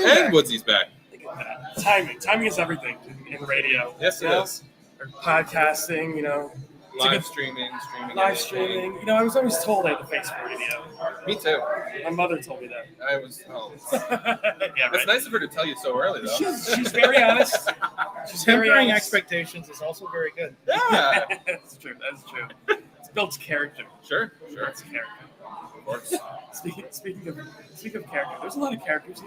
And Woodsy's back. Look at that. Timing is everything in radio. Yes, it is. Or podcasting, Live streaming. Live streaming. I was always told I had the face for radio. Me too. My mother told me that. I was. Oh. Yeah, It's nice of her to tell you so early, though. She's very honest. She's very Tempering honest. expectations is also very good. Yeah. That's true. It builds character. Sure. Builds character. Of course. Speaking of character, there's a lot of characters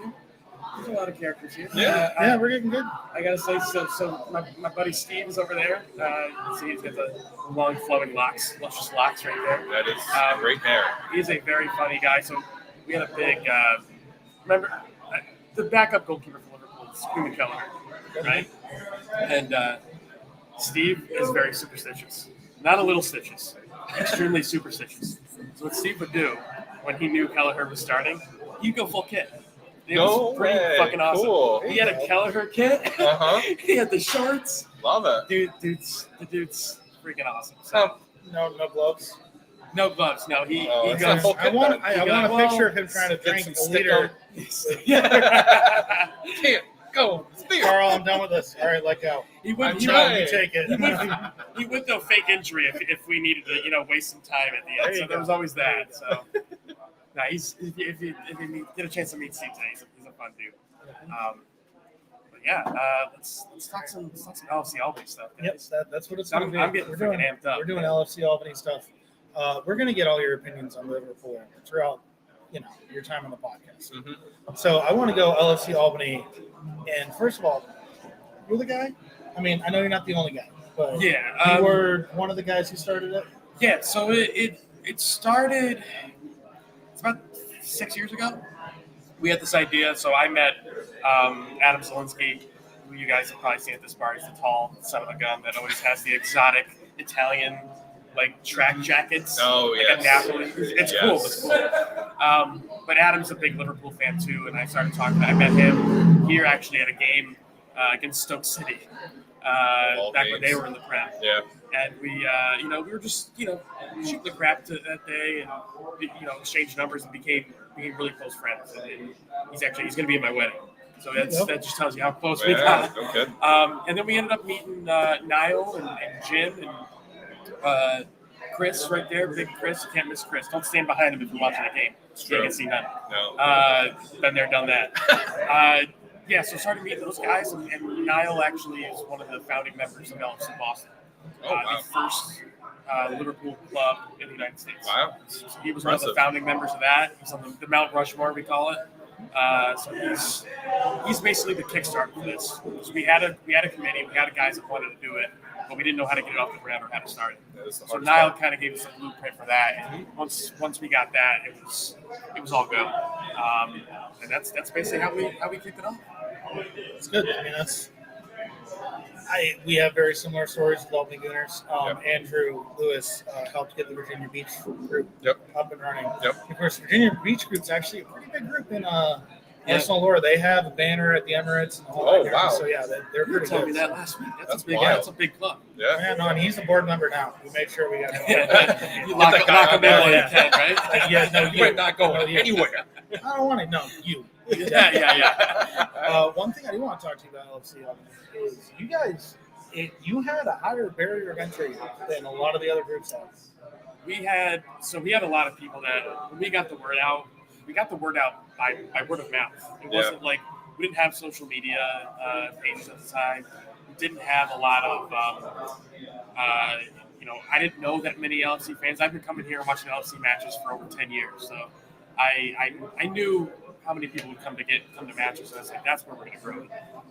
here. Yeah. We're getting good. I gotta say, so my buddy Steve is over there. You can see he's got the long flowing locks, luscious locks right there. That is great hair. He's a very funny guy. So we had a big, remember, the backup goalkeeper for Liverpool is Screaming Kelleher, right? And Steve is very superstitious. Not a little stitches, extremely superstitious. So what Steve would do when he knew Kelleher was starting, he'd go full kit. It was pretty fucking awesome. Cool. He had a Kelleher kit. He had the shorts. Love it. The dude's freaking awesome. So No gloves. no gloves. No, he it's goes. not full I want a picture of him trying to drink a liter. Can't go. Carl, I'm done with this. All right, let go. He would You take it. he would though fake injury if we needed to waste some time at the end. So there was always that. So no, he's if you get a chance to meet Steve today, he's a fun dude. But yeah, let's talk some LFC Albany stuff. Guys. Yep, that's what it's going to be. I'm getting freaking amped up. We're doing LFC Albany stuff. We're going to get all your opinions on Liverpool throughout, your time on the podcast. Mm-hmm. So I want to go LFC Albany, and first of all, you're the guy. I mean, I know you're not the only guy, but you were one of the guys who started it. Yeah, so it started. It's about 6 years ago. We had this idea. So I met Adam Zielinski, who you guys have probably seen at this bar. He's the tall son of a gun that always has the exotic Italian track jackets. Oh, like yes. a Napoli. It's cool. It's cool. But Adam's a big Liverpool fan too, and I started talking. I met him here actually at a game against Stoke City back when they were in the Prem. Yeah. And we were just shooting the crap that day, and exchanged numbers and became really close friends. And he's going to be at my wedding, so that just tells you how close we got. Okay. And then we ended up meeting Niall and Jim and Chris right there, big Chris. You can't miss Chris. Don't stand behind him if you're watching a game. You can't see nothing. No. Been there, done that. Yeah, so started meeting those guys, and Niall actually is one of the founding members of LFC Boston. Wow. The first Liverpool club in the United States. Wow. So he was one of the founding members of that. He's on the Mount Rushmore, we call it. So he's basically the Kickstarter for this. So we had a committee, we had guys that wanted to do it, but we didn't know how to get it off the ground or how to start it. So Niall kind of gave us a blueprint for that, and once we got that, it was all go. And that's basically how we kicked it off. It's good. I mean, we have very similar stories with Albany Gooners. Andrew Lewis helped get the Virginia Beach group up and running. Yep. Of course, Virginia Beach group's actually a pretty big group in Arsenal lore. They have a banner at the Emirates and the whole thing. Wow. So yeah, they're You were pretty telling me good. that last week. That's a big. wild. That's a big club. Yeah. No, and he's a board member now. We made sure we got him. You lock that guy him in up. while you Yeah. can, right? Yeah, no, You might not go anywhere. I don't want to. No, you. Yeah. One thing I do want to talk to you about, LFC, is you guys. You had a higher barrier of entry than a lot of the other groups have. We had a lot of people that when we got the word out by word of mouth. It wasn't like we didn't have social media pages at the time. We didn't have a lot of I didn't know that many LFC fans. I've been coming here and watching LFC matches for over 10 years, so I knew how many people would come to matches, and I was like, that's where we're going to grow.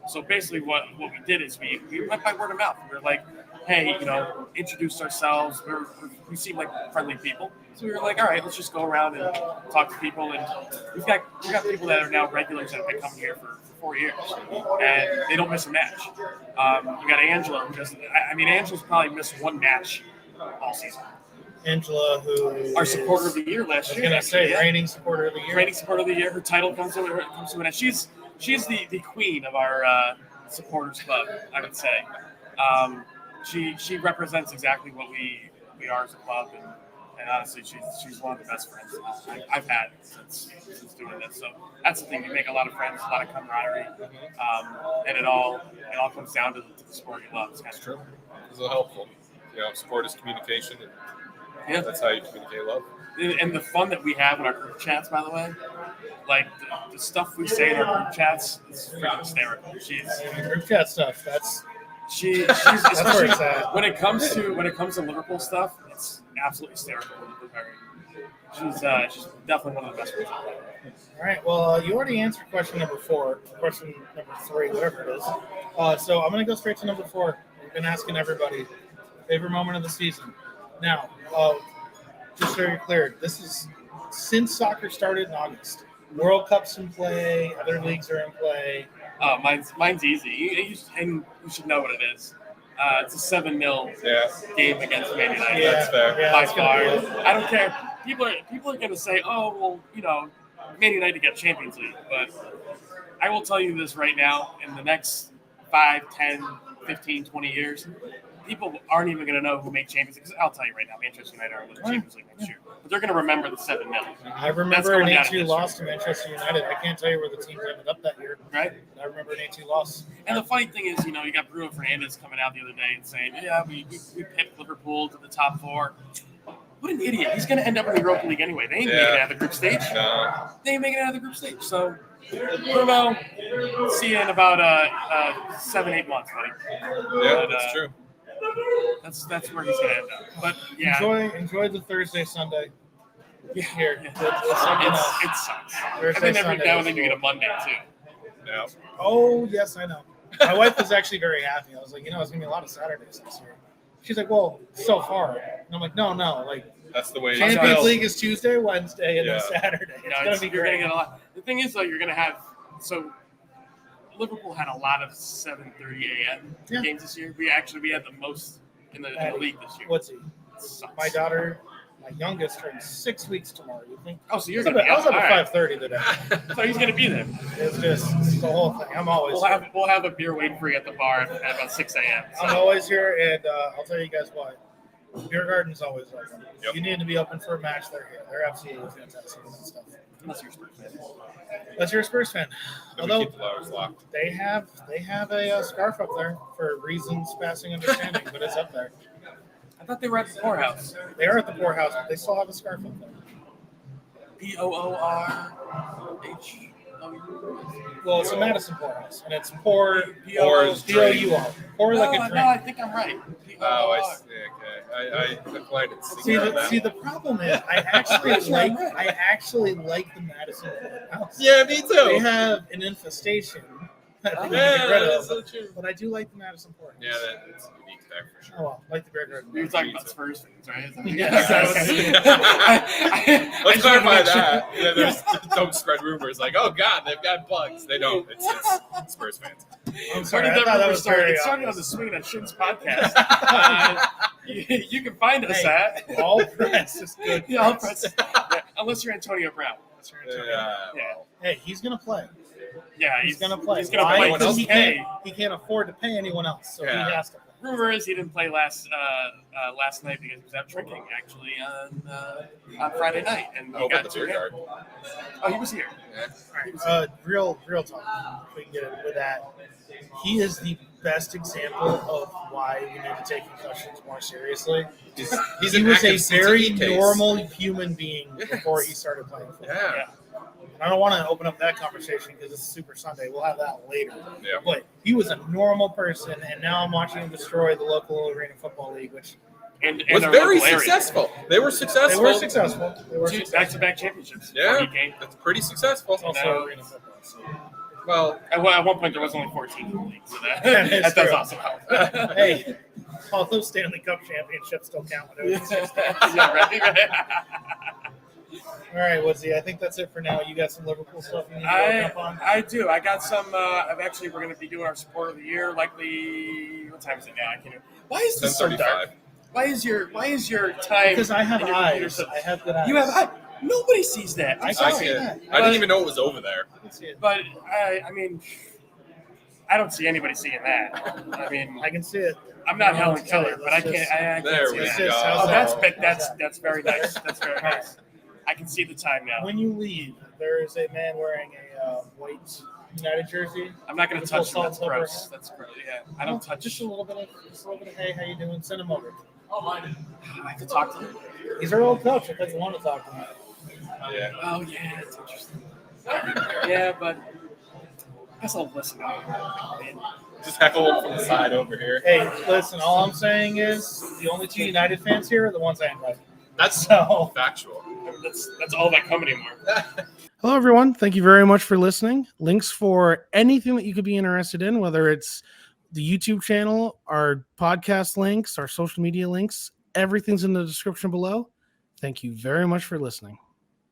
So basically what we did is we went by word of mouth. We were like, hey, introduced ourselves. We seem like friendly people. So we were like, all right, let's just go around and talk to people. And we got people that are now regulars that have been coming here for 4 years, and they don't miss a match. You got Angela, who doesn't. Angela's probably missed one match all season. Angela, who our supporter of the year last year. I was going to say, reigning supporter of the year. Reigning supporter of the year. Her title comes to an end. She's the queen of our supporters club, I would say. She represents exactly what we are as a club, and And honestly, she's one of the best friends I've had since doing this. So that's the thing. You make a lot of friends, a lot of camaraderie, and it all comes down to the sport you love. It's kind of true. It's helpful. Sport is communication, and that's how you communicate love. And the fun that we have in our group chats, by the way, like the stuff we say in our group chats is freaking hysterical. Group chat stuff. She's especially that's when it comes to Liverpool stuff, it's absolutely hysterical with her. She's definitely one of the best ones. All right. Well, you already answered question number 4. Question number 3, whatever it is. So I'm going to go straight to number 4. We've been asking everybody favorite moment of the season. Now, just so you're clear, this is since soccer started in August. World Cup's in play. Other leagues are in play. Mine's easy. And you should know what it is. It's a 7-0 game against Man United. Yeah, that's fair. Yeah, by far. I don't care. People are going to say, oh, well, Man United get Champions League. But I will tell you this right now. In the next 5, 10, 15, 20 years, people aren't even going to know who made Champions League. I'll tell you right now, Manchester United are winning Champions League next year. But they're going to remember the 7-0. I remember an 8-2 loss to Manchester United. I can't tell you where the teams ended up that year. Right. But I remember an 8-2 loss. And the funny thing is, you got Bruno Fernandes coming out the other day and saying, yeah, we picked Liverpool to the top 4. What an idiot. He's going to end up in the Europa League anyway. They ain't making it out of the group stage. No. They ain't making it out of the group stage. So, Bruno, see you in about 7-8 months, buddy. Yeah, that's true. That's where he's going to end up. But, yeah. Enjoy the Thursday, Sunday. Yeah. Here. It sucks. And then every now and then you get a Monday, too. Yeah. Oh, yes, I know. My wife was actually very happy. I was like, it's going to be a lot of Saturdays this year. She's like, well, so far. And I'm like, no. Like, that's the way Champions League is Tuesday, Wednesday, and then Saturday. It's going to be you're great. Gonna get a lot. The thing is, though, you're going to have Liverpool had a lot of 7:30 a.m. games this year. We had the most in the league this year. What's he? My daughter, my youngest, turns 6 weeks tomorrow. You think? Oh, so you're going to be I was up at 5:30 right. today. So he's going to be there. It's just the whole thing. I'm always. We'll have a beer waiting for you at the bar at about 6 a.m. So. I'm always here, and I'll tell you guys what. Beer Garden's always open. Yep. You need to be open for a match. They're here. They're absolutely fantastic and stuff. Unless you're a Spurs fan. Unless you're a Spurs fan. Although keep the flowers locked. They have a scarf up there for reasons passing understanding, but it's up there. I thought they were at the poorhouse. They are at the poorhouse, but they still have a scarf up there. POORH. Well, it's a Madison poorhouse, and it's poor. P-O-U-R. Pour like a drink. No, I think I'm right. Oh, I see. Okay. I applied it. See, the problem is, I actually like the Madison poorhouse. Yeah, me too. They have an infestation. That they need to get rid of, so true. but I do like the Madison poorhouse. Yeah, that's unique there for sure. Oh, well, like the Great Garden. You're talking about Spurs fans, right? Yes. Let's clarify that. Yeah, don't spread rumors like, oh God, they've got bugs. They don't. It's Spurs fans. I'm sorry. Where did that rumor start? very It started on obvious. the Swing on Shins podcast. You can find us at All Press is good. Yeah, All Press. Yeah, unless you're Antonio Brown. Yeah. Hey, he's gonna play. Yeah, He's gonna play. He's gonna Why? play. Because he Hey, can't afford to pay anyone else, so he has to play. rumor is he didn't play last night because he was out drinking actually on Friday night, and he got the too beer hit. garden. Oh, he was here. Yeah. Real talk. If we can get it with that. He is the best example of why we need to take concussions more seriously. He's He an was a active very CTE case. normal human being before he started playing football. Yeah. I don't want to open up that conversation because it's Super Sunday. We'll have that later. Yeah. But he was a normal person, and now I'm watching him destroy the local arena football league, which And was their very local area. successful. They were successful. they were successful. Two back-to-back championships. Yeah. He came. That's pretty successful. It's also arena football. So. Well, At one point, there was only 14 in the league, so It's that does true. also help. Hey, all those Stanley Cup championships still count when it was 6 games. Yeah, right. All right, Woodsy, I think that's it for now. You got some Liverpool stuff you need to look up on? I do. I got some. We're going to be doing our support of the year. Likely, what time is it now? I can't. Why is this so dark? 10:35. Why is your time? Because I have in your computer eyes. so- I have good eyes. You have eyes. Nobody sees that. I'm I sorry. see that. I didn't even know it was over there. Let's see it. But I mean, I don't see anybody seeing that. I mean, I can see it. I'm not No, Helen let's Keller, see it. but I Let's can't. just- I can't There see we that. go. How's Oh, that? that's very nice. That's very nice. I can see the time now. When you leave, there is a man wearing a white United jersey. I'm not going to With touch him. salt That's and pepper. gross. That's gross. Yeah, I don't touch. Just a little bit of hey, how you doing? Send him over. I have to talk to him. He's our old coach. I think you want to talk to him. Yeah. Oh yeah, that's interesting. Yeah, but I guess I'll listen. I mean, Just heckle him from the side over here. Hey, listen. All I'm saying is the only two United fans here are the ones I invite. That's So. factual. that's all that come anymore. Hello, everyone. Thank you very much for listening. Links for anything that you could be interested in, whether it's the YouTube channel, our podcast links, our social media links, everything's in the description below. Thank you very much for listening.